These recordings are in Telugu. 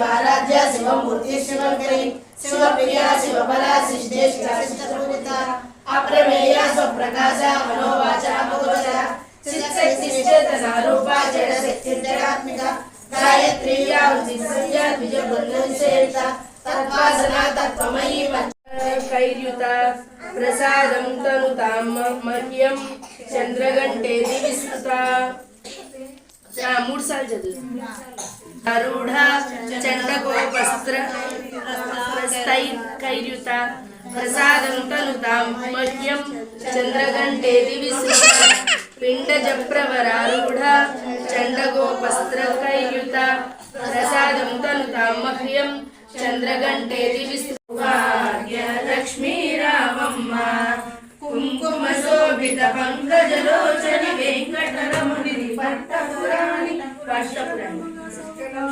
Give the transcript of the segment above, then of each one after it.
शिवाराध्या शिवमूर्ति शिवकरी शिवप्रिया शिवबला सिद्धेश्वरपूजिता अप्रमेया स्वप्रकाशा मनोवाचा गोचरा चित्तशक्तिचेतनारूपा जडशक्तिर्जगात्मिका गायत्री संज्ञा द्विजबन्धनसेविता तत्पासना तत्त्वमयी कैर्युता प्रसादं तनुतां मह्यं चंद्रघंटेति विस्तृता मूड साल चतुर्थ आरूढ़ा चंडकोपस्त्र प्रस्तैर्युता प्रसादं तनुतां मह्यं चंद्रघंटेति विस्तृता पिंडज प्रवरारूढ़ा चंडकोपस्त्रकैर्युता प्रसादं तनुतां मह्यं चंद्रघंटेति विस्तृता लक्ष्मी रामम्म कुंकुम शोभित पंकजलोचनि वेंकटरमणि पट्टपुराणि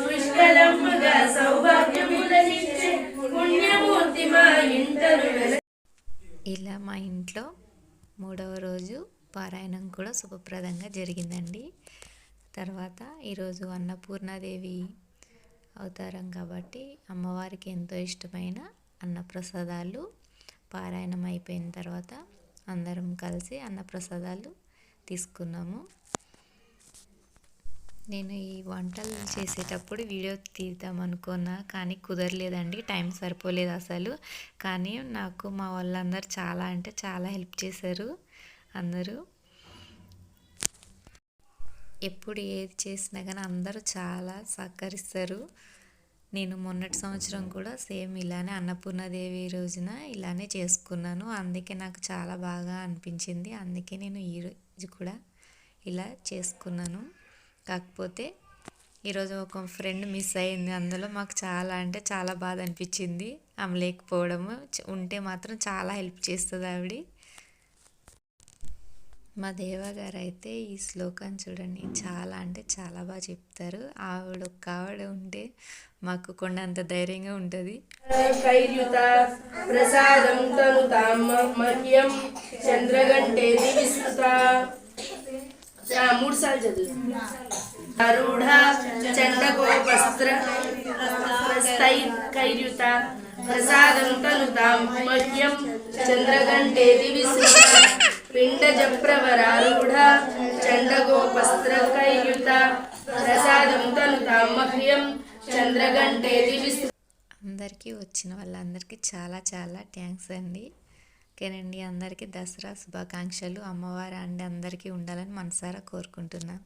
పుష్కలంబగా సౌభాగ్యములనిచ్చే పుణ్యమూర్తి మా ఇంటను. ఇలా మా ఇంట్లో 3వ రోజు పారాయణం కూడా శుభప్రదంగా జరిగిందండి. తర్వాత ఈరోజు అన్నపూర్ణాదేవి అవతారం కాబట్టి అమ్మవారికి ఎంతో ఇష్టమైన అన్నప్రసాదాలు పారాయణం అయిపోయిన తర్వాత అందరం కలిసి అన్నప్రసాదాలు తీసుకున్నాము. నేను ఈ వంటలు చేసేటప్పుడు వీడియో తీద్దాం అనుకున్నా, కానీ కుదరలేదండి, టైం సరిపోలేదు అసలు. కానీ నాకు మా వాళ్ళందరూ చాలా అంటే చాలా హెల్ప్ చేశారు. అందరూ ఎప్పుడు ఏది చేసినా కానీ అందరూ చాలా సహకరిస్తారు. నేను మొన్నటి సంవత్సరం కూడా సేమ్ ఇలానే అన్నపూర్ణాదేవి రోజున ఇలానే చేసుకున్నాను. అందుకే నాకు చాలా బాగా అనిపించింది. అందుకే నేను ఈరోజు కూడా ఇలా చేసుకున్నాను. కాకపోతే ఈరోజు ఒక ఫ్రెండ్ మిస్ అయింది. అందులో మాకు చాలా అంటే చాలా బాధ అనిపించింది. ఆమె లేకపోవడము. ఉంటే మాత్రం చాలా హెల్ప్ చేస్తుంది ఆవిడ. మా దేవగారు అయితే ఈ శ్లోకం చూడండి, చాలా అంటే చాలా బాగా చెప్తారు. ఆవిడ ఉంటే మాకు కొండంత ధైర్యంగా ఉంటుంది. ప్రసాదం తనుతాం మహ్యం చంద్రఘంటేతి విస్తృతా మూడు సార్లు చదువు. ఆరూఢా చండకోపస్త్ర ప్రస్తైర్యుతా ప్రసాదం తనుతాం మహ్యం చంద్రఘంటేతి విస్తృతా పిండజ ప్రవరారూఢా చండకోపస్త్రకైర్యుతా ప్రసాదం తనుతాం మహ్యం చంద్రఘంటేతి విస్తృతా. అందరికీ వచ్చిన వాళ్ళందరికీ చాలా చాలా థ్యాంక్స్ అండి. ఓకేనండి, అందరికీ దసరా శుభాకాంక్షలు. అమ్మవారి అండి అందరికీ ఉండాలని మనసారా కోరుకుంటున్నాను.